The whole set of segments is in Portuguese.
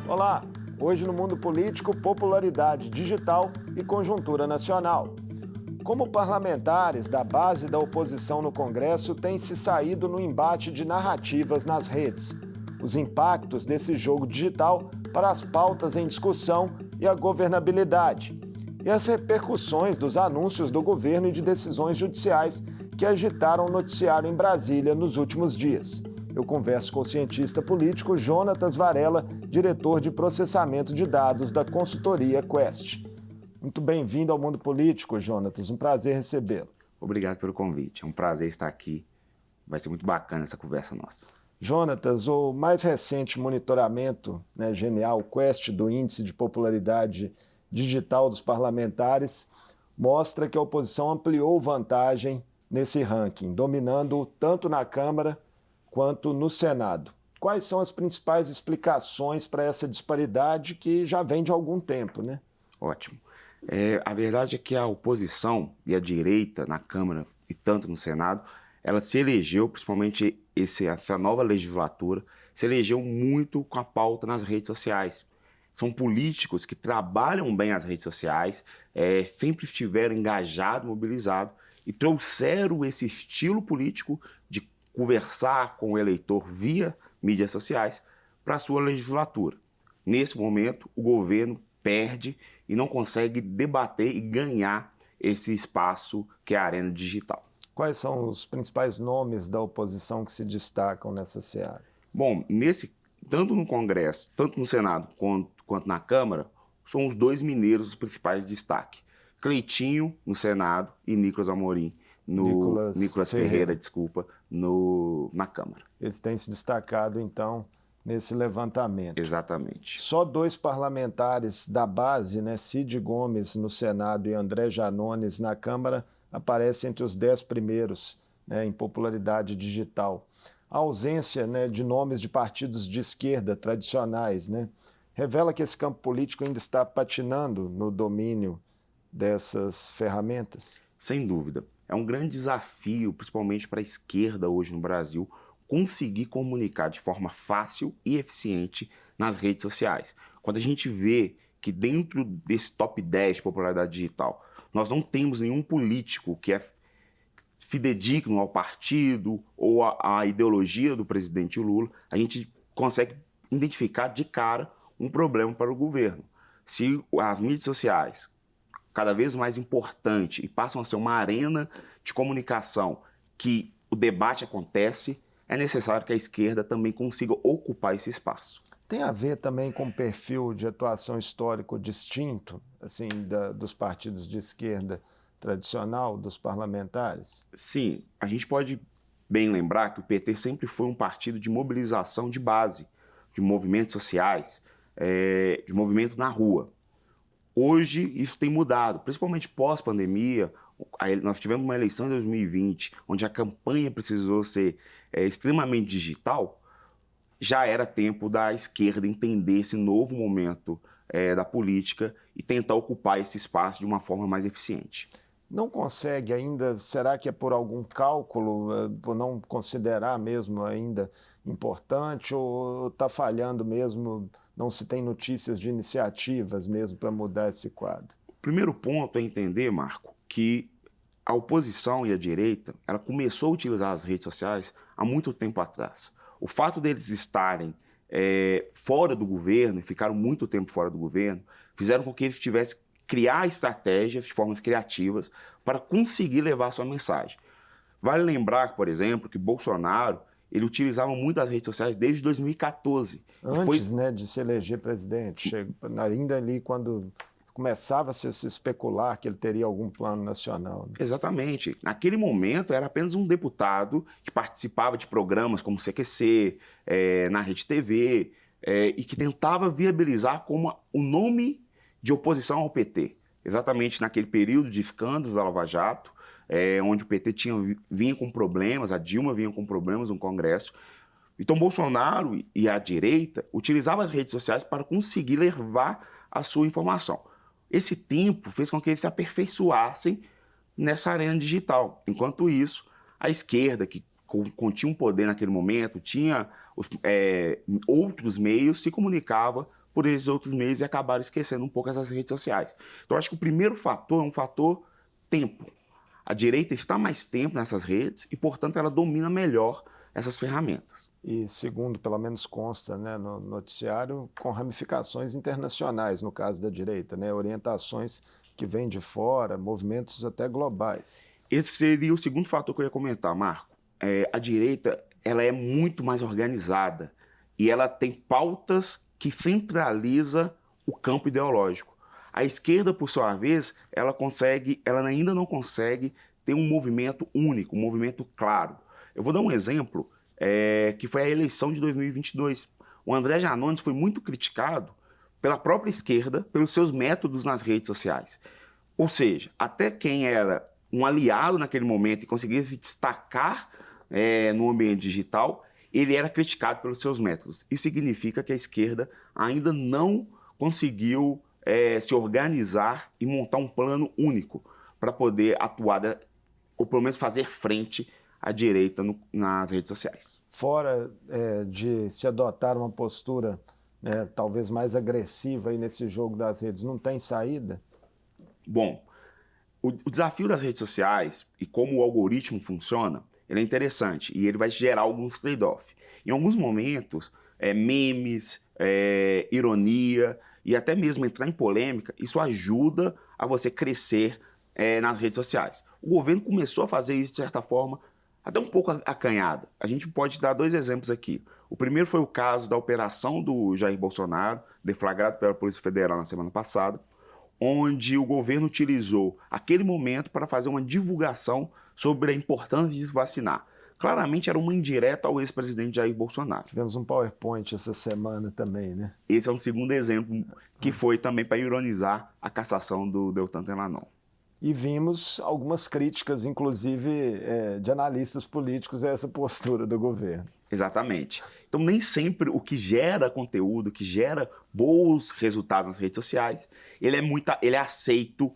Olá! Hoje no Mundo Político, popularidade digital e conjuntura nacional. Como parlamentares da base da oposição no Congresso têm se saído no embate de narrativas nas redes. Os impactos desse jogo digital para as pautas em discussão e a governabilidade. E as repercussões dos anúncios do governo e de decisões judiciais que agitaram o noticiário em Brasília nos últimos dias. Eu converso com o cientista político Jonatas Varela, diretor de processamento de dados da consultoria Quest. Muito bem-vindo ao Mundo Político, Jonatas. Um prazer recebê-lo. Obrigado pelo convite. É um prazer estar aqui. Vai ser muito bacana essa conversa nossa. Jonatas, o mais recente monitoramento genial Quest do Índice de Popularidade Digital dos Parlamentares mostra que a oposição ampliou vantagem nesse ranking, dominando tanto na Câmara quanto no Senado. Quais são as principais explicações para essa disparidade que já vem de algum tempo, né? Ótimo. A verdade é que a oposição e a direita na Câmara e tanto no Senado, ela se elegeu, principalmente essa nova legislatura, se elegeu muito com a pauta nas redes sociais. São políticos que trabalham bem as redes sociais, sempre estiveram engajados, mobilizados e trouxeram esse estilo político de conversar com o eleitor via mídias sociais para a sua legislatura. Nesse momento, o governo perde e não consegue debater e ganhar esse espaço que é a arena digital. Quais são os principais nomes da oposição que se destacam nessa seara? Bom, tanto no Congresso, tanto no Senado quanto na Câmara, são os dois mineiros os principais destaques. Cleitinho, no Senado, e Nicolas Amorim, Nicolas Ferreira, na Câmara. Eles têm se destacado, então, nesse levantamento. Exatamente. Só dois parlamentares da base, Cid Gomes no Senado e André Janones na Câmara, aparecem entre os 10 primeiros em popularidade digital. A ausência de nomes de partidos de esquerda tradicionais revela que esse campo político ainda está patinando no domínio dessas ferramentas? Sem dúvida. É um grande desafio, principalmente para a esquerda hoje no Brasil, conseguir comunicar de forma fácil e eficiente nas redes sociais. Quando a gente vê que dentro desse top 10 de popularidade digital, nós não temos nenhum político que é fidedigno ao partido ou à ideologia do presidente Lula, a gente consegue identificar de cara um problema para o governo. Se as mídias sociais cada vez mais importante e passam a ser uma arena de comunicação que o debate acontece, é necessário que a esquerda também consiga ocupar esse espaço. Tem a ver também com o perfil de atuação histórico distinto, assim, dos partidos de esquerda tradicional, dos parlamentares? Sim, a gente pode bem lembrar que o PT sempre foi um partido de mobilização de base, de movimentos sociais, de movimento na rua. Hoje isso tem mudado, principalmente pós-pandemia. Nós tivemos uma eleição em 2020, onde a campanha precisou ser extremamente digital. Já era tempo da esquerda entender esse novo momento da política e tentar ocupar esse espaço de uma forma mais eficiente. Não consegue ainda, será que é por algum cálculo, por não considerar mesmo ainda importante, ou está falhando mesmo, não se tem notícias de iniciativas mesmo para mudar esse quadro? O primeiro ponto é entender, Marco, que a oposição e a direita, ela começou a utilizar as redes sociais há muito tempo atrás. O fato deles estarem fora do governo, e ficaram muito tempo fora do governo, fizeram com que eles tivessem que criar estratégias de formas criativas para conseguir levar a sua mensagem. Vale lembrar, por exemplo, que Bolsonaro ele utilizava muito as redes sociais desde 2014. Antes de se eleger presidente, ainda ali quando começava a se especular que ele teria algum plano nacional. Exatamente. Naquele momento era apenas um deputado que participava de programas como CQC, na Rede TV, e que tentava viabilizar como o nome de oposição ao PT. Exatamente naquele período de escândalos da Lava Jato, onde o PT vinha com problemas, a Dilma vinha com problemas no Congresso. Então Bolsonaro e a direita utilizavam as redes sociais para conseguir levar a sua informação. Esse tempo fez com que eles se aperfeiçoassem nessa arena digital. Enquanto isso, a esquerda, que continha um poder naquele momento, tinha outros meios, se comunicava por esses outros meios e acabaram esquecendo um pouco essas redes sociais. Então, eu acho que o primeiro fator é um fator tempo. A direita está mais tempo nessas redes e, portanto, ela domina melhor essas ferramentas. E, segundo, pelo menos consta, né, no noticiário, com ramificações internacionais, no caso da direita, né, orientações que vêm de fora, movimentos até globais. Esse seria o segundo fator que eu ia comentar, Marco. A direita ela é muito mais organizada e ela tem pautas que centraliza o campo ideológico. A esquerda, por sua vez, ela ainda não consegue ter um movimento único, um movimento claro. Eu vou dar um exemplo, que foi a eleição de 2022. O André Janones foi muito criticado pela própria esquerda, pelos seus métodos nas redes sociais. Ou seja, até quem era um aliado naquele momento e conseguia se destacar no ambiente digital, ele era criticado pelos seus métodos. Isso significa que a esquerda ainda não conseguiu se organizar e montar um plano único para poder atuar, ou pelo menos fazer frente à direita nas redes sociais. Fora de se adotar uma postura talvez mais agressiva aí nesse jogo das redes, não tem saída? Bom, o desafio das redes sociais e como o algoritmo funciona, ele é interessante e ele vai gerar alguns trade-off. Em alguns momentos, memes, ironia e até mesmo entrar em polêmica, isso ajuda a você crescer nas redes sociais. O governo começou a fazer isso de certa forma até um pouco acanhada. A gente pode dar dois exemplos aqui. O primeiro foi o caso da operação do Jair Bolsonaro, deflagrado pela Polícia Federal na semana passada, onde o governo utilizou aquele momento para fazer uma divulgação sobre a importância de se vacinar. Claramente era uma indireta ao ex-presidente Jair Bolsonaro. Tivemos um PowerPoint essa semana também, né? Esse é um segundo exemplo que foi também para ironizar a cassação do Deltan Dallagnol. E vimos algumas críticas, inclusive de analistas políticos, a essa postura do governo. Exatamente. Então, nem sempre o que gera conteúdo, que gera bons resultados nas redes sociais, ele é aceito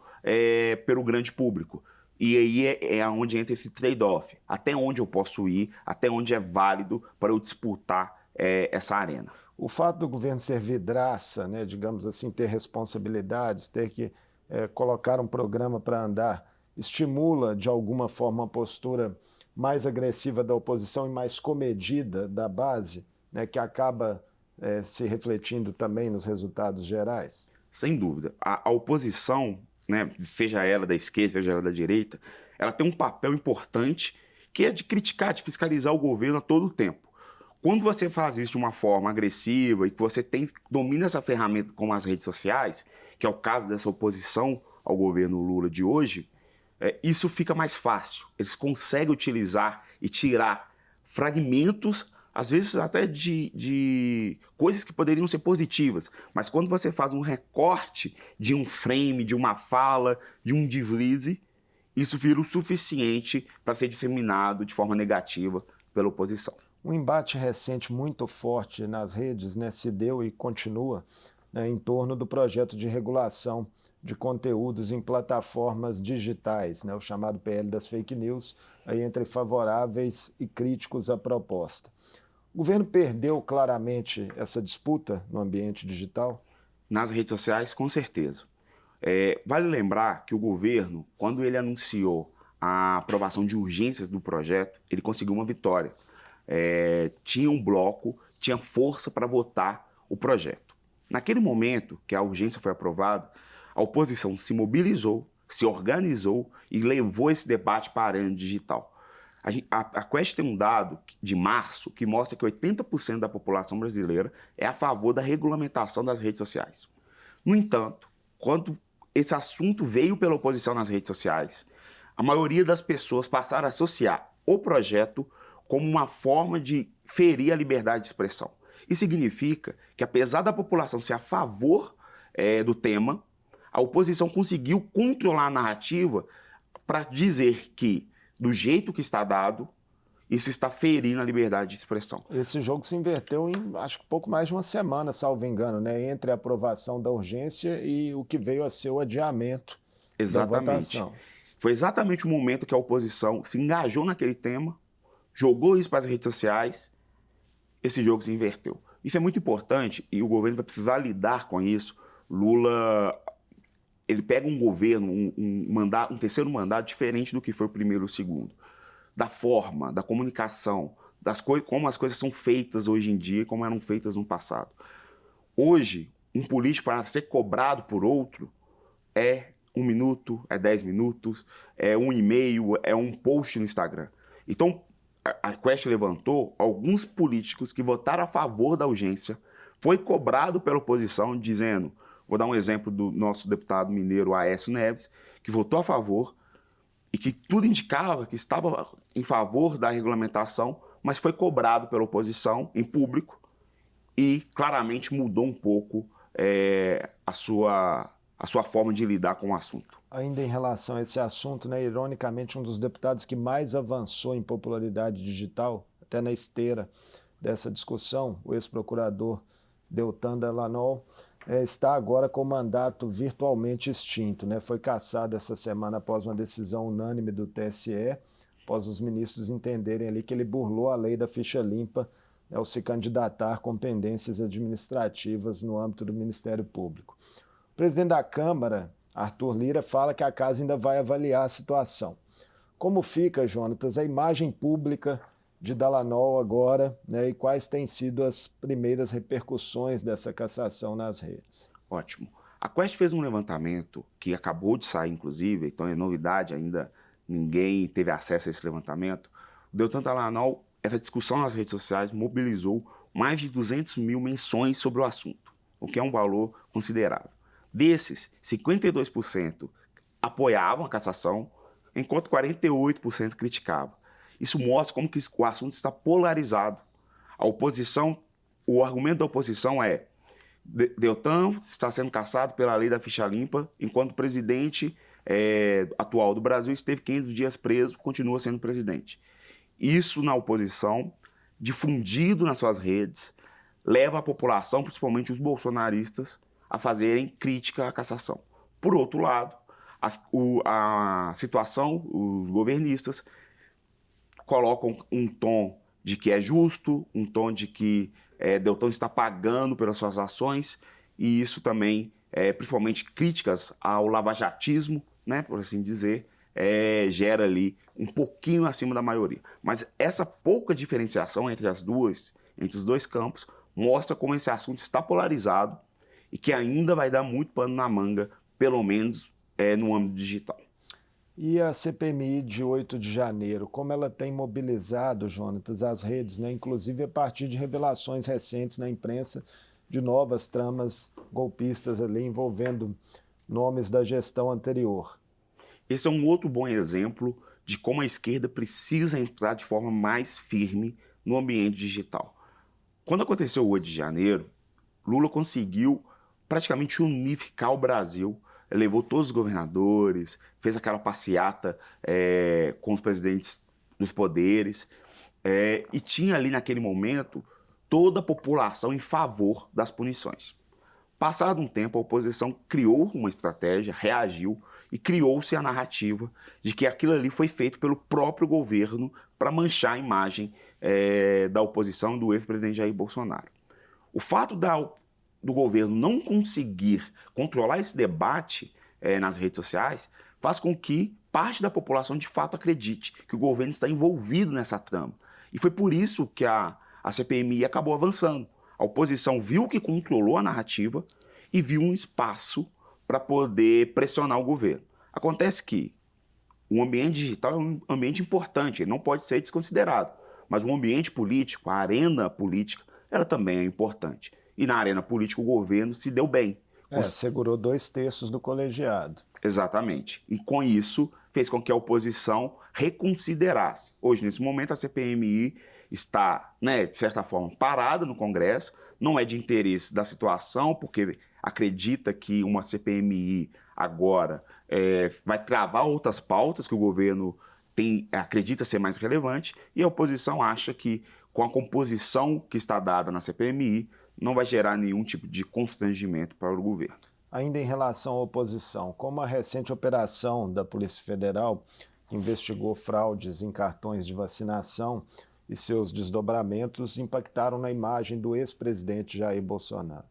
pelo grande público. E aí é onde entra esse trade-off. Até onde eu posso ir, até onde é válido para eu disputar essa arena. O fato do governo ser vidraça, né, digamos assim, ter responsabilidades, ter que colocar um programa para andar, estimula de alguma forma uma postura mais agressiva da oposição e mais comedida da base, né, que acaba se refletindo também nos resultados gerais? Sem dúvida. A oposição, né, seja ela da esquerda, seja ela da direita, ela tem um papel importante que é de criticar, de fiscalizar o governo a todo tempo. Quando você faz isso de uma forma agressiva e que você domina essa ferramenta como as redes sociais, que é o caso dessa oposição ao governo Lula de hoje, isso fica mais fácil. Eles conseguem utilizar e tirar fragmentos, às vezes até de coisas que poderiam ser positivas. Mas quando você faz um recorte de um frame, de uma fala, de um deslize, isso vira o suficiente para ser disseminado de forma negativa pela oposição. Um embate recente muito forte nas redes, né, se deu e continua, né, em torno do projeto de regulação de conteúdos em plataformas digitais, né, o chamado PL das fake news, aí entre favoráveis e críticos à proposta. O governo perdeu claramente essa disputa no ambiente digital? Nas redes sociais, com certeza. Vale lembrar que o governo, quando ele anunciou a aprovação de urgências do projeto, ele conseguiu uma vitória. Tinha um bloco, tinha força para votar o projeto. Naquele momento que a urgência foi aprovada, a oposição se mobilizou, se organizou e levou esse debate para a arena digital. A Quest tem um dado de março que mostra que 80% da população brasileira é a favor da regulamentação das redes sociais. No entanto, quando esse assunto veio pela oposição nas redes sociais, a maioria das pessoas passaram a associar o projeto como uma forma de ferir a liberdade de expressão. Isso significa que, apesar da população ser a favor do tema, a oposição conseguiu controlar a narrativa para dizer que, do jeito que está dado, isso está ferindo a liberdade de expressão. Esse jogo se inverteu em, acho que pouco mais de uma semana, salvo engano, né, entre a aprovação da urgência e o que veio a ser o adiamento da votação. Foi exatamente o momento que a oposição se engajou naquele tema, jogou isso para as redes sociais, esse jogo se inverteu. Isso é muito importante e o governo vai precisar lidar com isso. Lula, ele pega um governo, um terceiro mandato diferente do que foi o primeiro e o segundo. Da forma, da comunicação, como as coisas são feitas hoje em dia, como eram feitas no passado. Hoje, um político, para ser cobrado por outro, é 1 minuto, é 10 minutos, é 1 e-mail, é um post no Instagram. Então, a Quest levantou alguns políticos que votaram a favor da urgência, foi cobrado pela oposição, dizendo, vou dar um exemplo do nosso deputado mineiro Aécio Neves, que votou a favor e que tudo indicava que estava em favor da regulamentação, mas foi cobrado pela oposição em público e claramente mudou um pouco a sua forma de lidar com o assunto. Ainda em relação a esse assunto, né, ironicamente, um dos deputados que mais avançou em popularidade digital, até na esteira dessa discussão, o ex-procurador Deltan Dallagnol, está agora com o mandato virtualmente extinto, né? Foi cassado essa semana após uma decisão unânime do TSE, após os ministros entenderem ali que ele burlou a lei da ficha limpa, né, ao se candidatar com pendências administrativas no âmbito do Ministério Público. O presidente da Câmara, Arthur Lira, fala que a casa ainda vai avaliar a situação. Como fica, Jonatas, a imagem pública de Dallagnol agora, né, e quais têm sido as primeiras repercussões dessa cassação nas redes? Ótimo. A Quest fez um levantamento que acabou de sair, inclusive, então é novidade ainda, ninguém teve acesso a esse levantamento. O Deltan Dallagnol, essa discussão nas redes sociais mobilizou mais de 200 mil menções sobre o assunto, o que é um valor considerável. Desses, 52% apoiavam a cassação, enquanto 48% criticavam. Isso mostra como que o assunto está polarizado. A oposição, o argumento da oposição é Deltan está sendo cassado pela lei da ficha limpa, enquanto o presidente atual do Brasil esteve 500 dias preso, continua sendo presidente. Isso na oposição, difundido nas suas redes, leva a população, principalmente os bolsonaristas, a fazerem crítica à cassação. Por outro lado, a situação, os governistas colocam um tom de que é justo, um tom de que Deltan está pagando pelas suas ações, e isso também, principalmente críticas ao lavajatismo, né, por assim dizer, gera ali um pouquinho acima da maioria. Mas essa pouca diferenciação entre os dois campos, mostra como esse assunto está polarizado e que ainda vai dar muito pano na manga, pelo menos no âmbito digital. E a CPMI de 8 de janeiro, como ela tem mobilizado, Jonatas, as redes, né, inclusive a partir de revelações recentes na imprensa de novas tramas golpistas ali envolvendo nomes da gestão anterior. Esse é um outro bom exemplo de como a esquerda precisa entrar de forma mais firme no ambiente digital. Quando aconteceu o 8 de janeiro, Lula conseguiu praticamente unificar o Brasil, levou todos os governadores, fez aquela passeata com os presidentes dos poderes, e tinha ali naquele momento toda a população em favor das punições. Passado um tempo, a oposição criou uma estratégia, reagiu e criou-se a narrativa de que aquilo ali foi feito pelo próprio governo para manchar a imagem da oposição do ex-presidente Jair Bolsonaro. O fato do governo não conseguir controlar esse debate nas redes sociais faz com que parte da população de fato acredite que o governo está envolvido nessa trama. E foi por isso que a CPMI acabou avançando. A oposição viu que controlou a narrativa e viu um espaço para poder pressionar o governo. Acontece que o ambiente digital é um ambiente importante, ele não pode ser desconsiderado, mas o ambiente político, a arena política, ela também é importante. E na arena política o governo se deu bem. Segurou 2/3 do colegiado. Exatamente. E com isso fez com que a oposição reconsiderasse. Hoje, nesse momento, a CPMI está, de certa forma, parada no Congresso, não é de interesse da situação, porque acredita que uma CPMI agora vai travar outras pautas que o governo acredita ser mais relevante, e a oposição acha que, com a composição que está dada na CPMI, não vai gerar nenhum tipo de constrangimento para o governo. Ainda em relação à oposição, como a recente operação da Polícia Federal, que investigou fraudes em cartões de vacinação e seus desdobramentos impactaram na imagem do ex-presidente Jair Bolsonaro?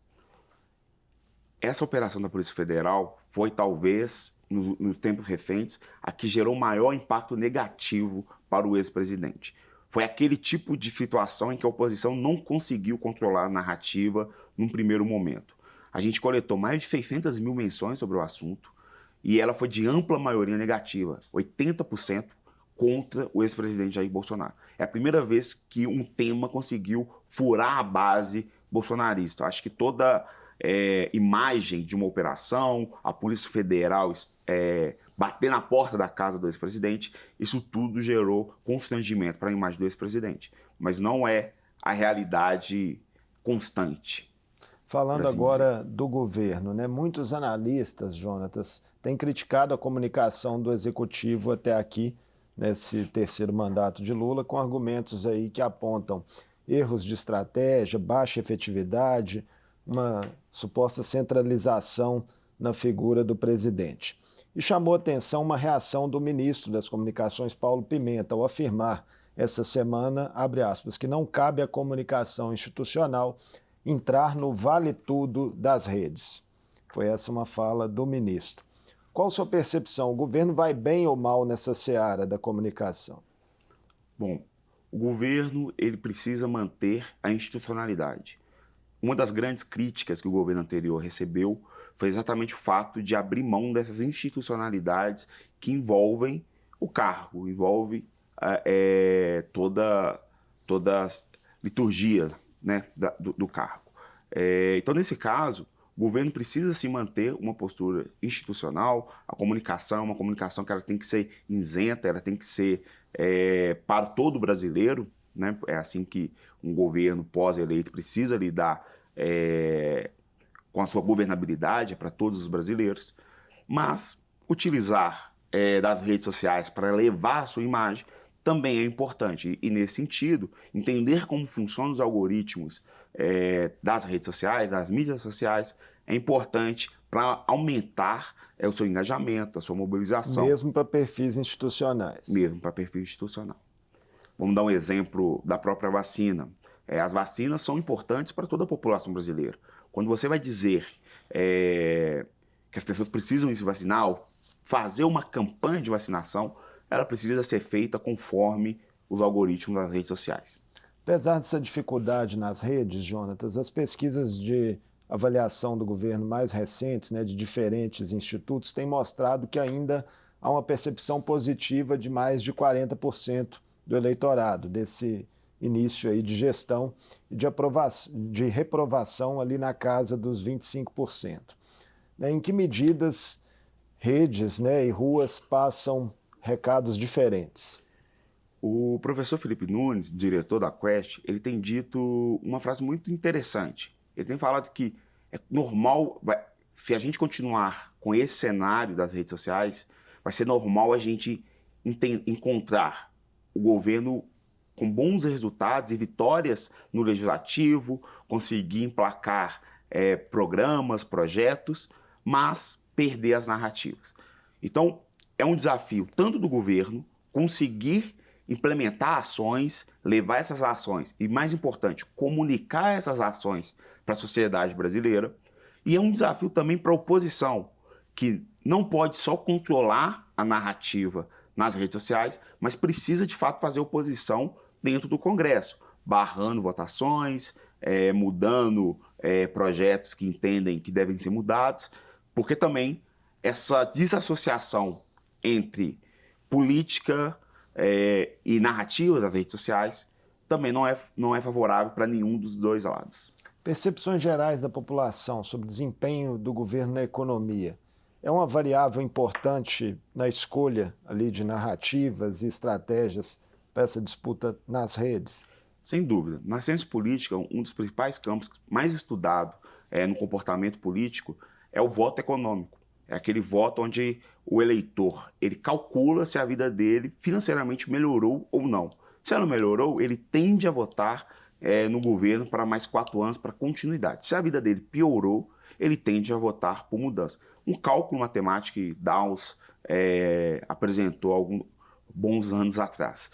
Essa operação da Polícia Federal foi, talvez, nos tempos recentes, a que gerou maior impacto negativo para o ex-presidente. Foi aquele tipo de situação em que a oposição não conseguiu controlar a narrativa num primeiro momento. A gente coletou mais de 600 mil menções sobre o assunto e ela foi de ampla maioria negativa, 80% contra o ex-presidente Jair Bolsonaro. É a primeira vez que um tema conseguiu furar a base bolsonarista. Acho que toda imagem de uma operação, a Polícia Federal bater na porta da casa do ex-presidente, isso tudo gerou constrangimento para a imagem do ex-presidente. Mas não é a realidade constante. Falando assim agora do governo, né? Muitos analistas, Jonatas, têm criticado a comunicação do executivo até aqui, nesse terceiro mandato de Lula, com argumentos aí que apontam erros de estratégia, baixa efetividade, uma suposta centralização na figura do presidente. E chamou atenção uma reação do ministro das Comunicações, Paulo Pimenta, ao afirmar essa semana, abre aspas, que não cabe à comunicação institucional entrar no vale-tudo das redes. Foi essa uma fala do ministro. Qual a sua percepção? O governo vai bem ou mal nessa seara da comunicação? Bom, o governo ele precisa manter a institucionalidade. Uma das grandes críticas que o governo anterior recebeu foi exatamente o fato de abrir mão dessas institucionalidades que envolvem o cargo, envolve toda a liturgia, né, do cargo. Então, nesse caso, o governo precisa se manter uma postura institucional, a comunicação é uma comunicação que ela tem que ser isenta, ela tem que ser para todo brasileiro, né? É assim que um governo pós-eleito precisa lidar com a sua governabilidade, para todos os brasileiros, mas utilizar das redes sociais para levar a sua imagem também é importante. E nesse sentido, entender como funcionam os algoritmos das redes sociais, das mídias sociais, é importante para aumentar o seu engajamento, a sua mobilização. Mesmo para perfis institucionais. Mesmo para perfil institucional. Vamos dar um exemplo da própria vacina. As vacinas são importantes para toda a população brasileira. Quando você vai dizer que as pessoas precisam se vacinar, ou fazer uma campanha de vacinação, ela precisa ser feita conforme os algoritmos das redes sociais. Apesar dessa dificuldade nas redes, Jonatas, as pesquisas de avaliação do governo mais recentes, né, de diferentes institutos, têm mostrado que ainda há uma percepção positiva de mais de 40% do eleitorado, desse início aí de gestão e de reprovação ali na casa dos 25%. Em que medidas redes, né, e ruas passam recados diferentes? O professor Felipe Nunes, diretor da Quest, ele tem dito uma frase muito interessante. Ele tem falado que é normal, se a gente continuar com esse cenário das redes sociais, vai ser normal a gente encontrar o governo com bons resultados e vitórias no legislativo, conseguir emplacar programas, projetos, mas perder as narrativas. Então, é um desafio tanto do governo conseguir implementar ações, levar essas ações e, mais importante, comunicar essas ações para a sociedade brasileira. E é um desafio também para a oposição, que não pode só controlar a narrativa nas redes sociais, mas precisa, de fato, fazer oposição dentro do Congresso, barrando votações, mudando projetos que entendem que devem ser mudados, porque também essa desassociação entre política e narrativa das redes sociais também não é favorável para nenhum dos dois lados. Percepções gerais da população sobre o desempenho do governo na economia é uma variável importante na escolha ali de narrativas e estratégias para essa disputa nas redes? Sem dúvida. Na ciência política, um dos principais campos mais estudados no comportamento político é o voto econômico. É aquele voto onde o eleitor ele calcula se a vida dele financeiramente melhorou ou não. Se ela melhorou, ele tende a votar no governo para mais 4 anos, para continuidade. Se a vida dele piorou, ele tende a votar por mudança. Um cálculo matemático que Dawes apresentou alguns bons anos atrás.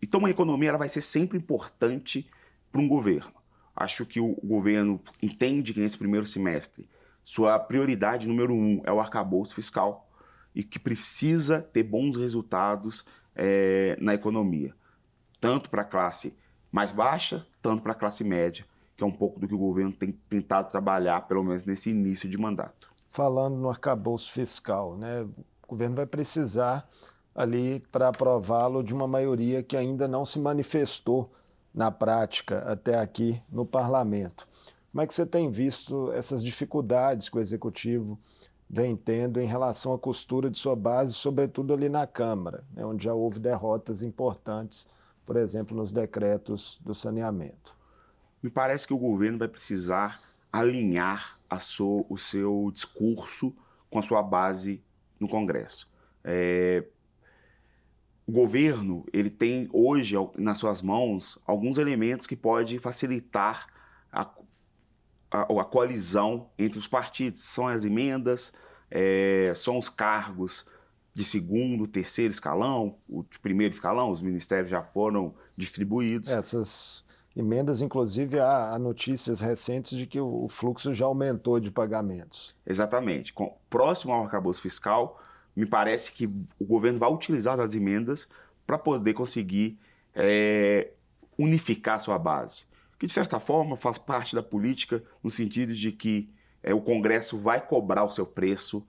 Então, a economia ela vai ser sempre importante para um governo. Acho que o governo entende que nesse primeiro semestre sua prioridade número 1 é o arcabouço fiscal e que precisa ter bons resultados na economia, tanto para a classe mais baixa, tanto para a classe média, que é um pouco do que o governo tem tentado trabalhar, pelo menos nesse início de mandato. Falando no arcabouço fiscal, né, o governo vai precisar ali para aprová-lo de uma maioria que ainda não se manifestou na prática até aqui no parlamento. Como é que você tem visto essas dificuldades que o executivo vem tendo em relação à costura de sua base, sobretudo ali na Câmara, né, onde já houve derrotas importantes, por exemplo, nos decretos do saneamento? Me parece que o governo vai precisar alinhar o seu discurso com a sua base no Congresso. O governo ele tem hoje nas suas mãos alguns elementos que podem facilitar a coalizão entre os partidos. São as emendas, são os cargos de segundo, terceiro escalão, o de primeiro escalão, os ministérios já foram distribuídos. Essas emendas, inclusive, há notícias recentes de que o fluxo já aumentou de pagamentos. Exatamente. Próximo ao arcabouço fiscal, me parece que o governo vai utilizar as emendas para poder conseguir unificar a sua base, que de certa forma faz parte da política no sentido de que o Congresso vai cobrar o seu preço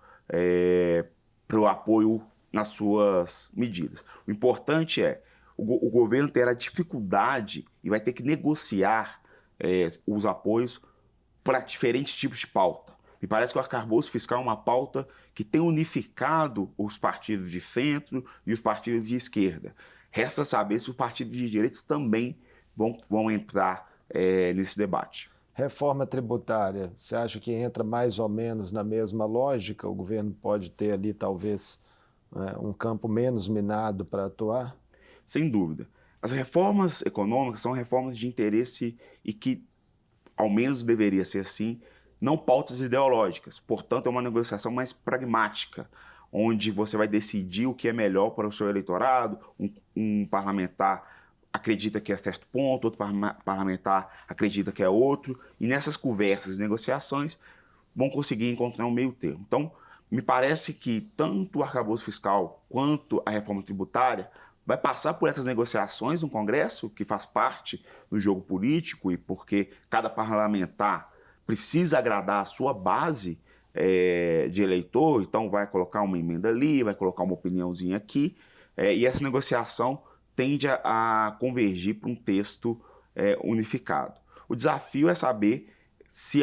para o apoio nas suas medidas. O importante é o governo ter a dificuldade e vai ter que negociar os apoios para diferentes tipos de pauta. Me parece que o arcabouço fiscal é uma pauta que tem unificado os partidos de centro e os partidos de esquerda. Resta saber se os partidos de direita também vão entrar nesse debate. Reforma tributária, você acha que entra mais ou menos na mesma lógica? O governo pode ter ali, talvez, um campo menos minado para atuar? Sem dúvida. As reformas econômicas são reformas de interesse e que, ao menos deveria ser assim, não pautas ideológicas. Portanto, é uma negociação mais pragmática, onde você vai decidir o que é melhor para o seu eleitorado. Um parlamentar acredita que é certo ponto, outro parlamentar acredita que é outro, e nessas conversas e negociações vão conseguir encontrar um meio termo. Então, me parece que tanto o arcabouço fiscal quanto a reforma tributária vai passar por essas negociações no Congresso, que faz parte do jogo político, e porque cada parlamentar precisa agradar a sua base de eleitor, então vai colocar uma emenda ali, vai colocar uma opiniãozinha aqui, e essa negociação tende a convergir para um texto unificado. O desafio é saber se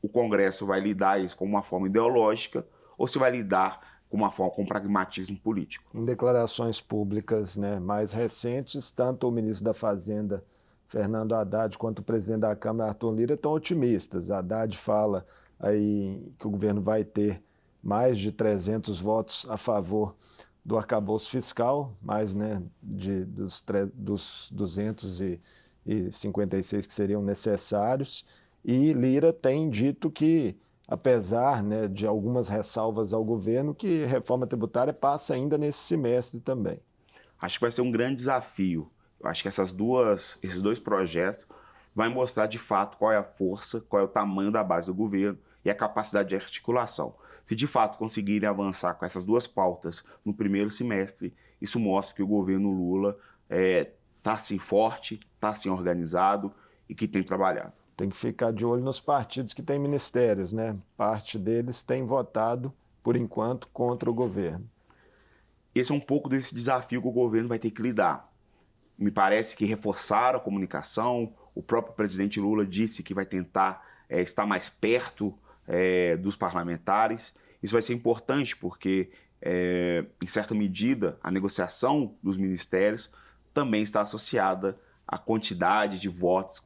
o Congresso vai lidar isso como uma forma ideológica ou se vai lidar com pragmatismo político. Em declarações públicas, né, mais recentes, tanto o ministro da Fazenda, Fernando Haddad, quanto o presidente da Câmara, Arthur Lira, estão otimistas. Haddad fala aí que o governo vai ter mais de 300 votos a favor do arcabouço fiscal, mais, né, dos 256 que seriam necessários, e Lira tem dito que, apesar, né, de algumas ressalvas ao governo, que a reforma tributária passa ainda nesse semestre também. Acho que vai ser um grande desafio. Eu acho que esses dois projetos vão mostrar de fato qual é a força, qual é o tamanho da base do governo e a capacidade de articulação. Se de fato conseguirem avançar com essas duas pautas no primeiro semestre, isso mostra que o governo Lula está assim forte, está assim organizado e que tem trabalhado. Tem que ficar de olho nos partidos que têm ministérios, né? Parte deles tem votado, por enquanto, contra o governo. Esse é um pouco desse desafio que o governo vai ter que lidar. Me parece que reforçaram a comunicação, o próprio presidente Lula disse que vai tentar estar mais perto dos parlamentares. Isso vai ser importante porque, em certa medida, a negociação dos ministérios também está associada à quantidade de votos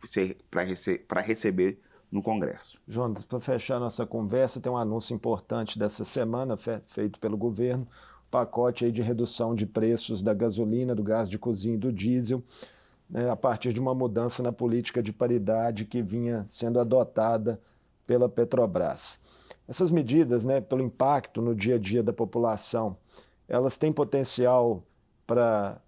para receber no Congresso. Jonas, para fechar nossa conversa, tem um anúncio importante dessa semana feito pelo governo, pacote aí de redução de preços da gasolina, do gás de cozinha e do diesel, né, a partir de uma mudança na política de paridade que vinha sendo adotada pela Petrobras. Essas medidas, né, pelo impacto no dia a dia da população, elas têm potencial para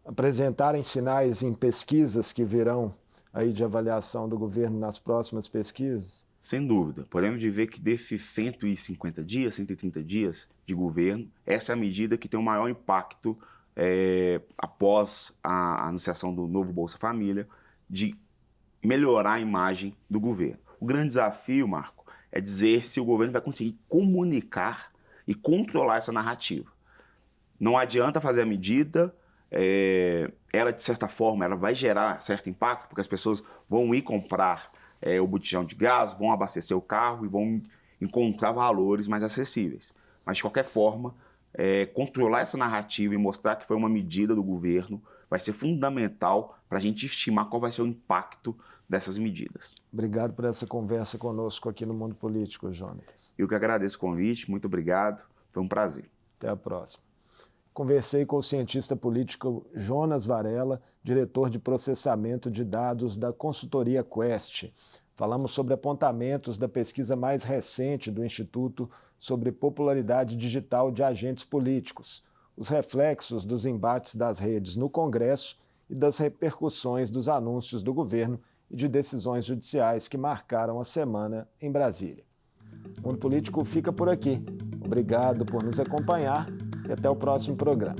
apresentarem sinais em pesquisas que virão aí de avaliação do governo nas próximas pesquisas? Sem dúvida. Podemos dizer que desses 150 dias, 130 dias de governo, essa é a medida que tem o maior impacto após a anunciação do novo Bolsa Família, de melhorar a imagem do governo. O grande desafio, Marco, é dizer se o governo vai conseguir comunicar e controlar essa narrativa. Não adianta fazer a medida, ela de certa forma ela vai gerar certo impacto, porque as pessoas vão ir comprar o botijão de gás, vão abastecer o carro e vão encontrar valores mais acessíveis. Mas, de qualquer forma, controlar essa narrativa e mostrar que foi uma medida do governo vai ser fundamental para a gente estimar qual vai ser o impacto dessas medidas. Obrigado por essa conversa conosco aqui no Mundo Político, Jonatas. Eu que agradeço o convite, muito obrigado, foi um prazer. Até a próxima. Conversei com o cientista político Jonas Varela, diretor de processamento de dados da consultoria Quest. Falamos sobre apontamentos da pesquisa mais recente do Instituto sobre popularidade digital de agentes políticos, os reflexos dos embates das redes no Congresso e das repercussões dos anúncios do governo e de decisões judiciais que marcaram a semana em Brasília. O Mundo Político fica por aqui. Obrigado por nos acompanhar e até o próximo programa.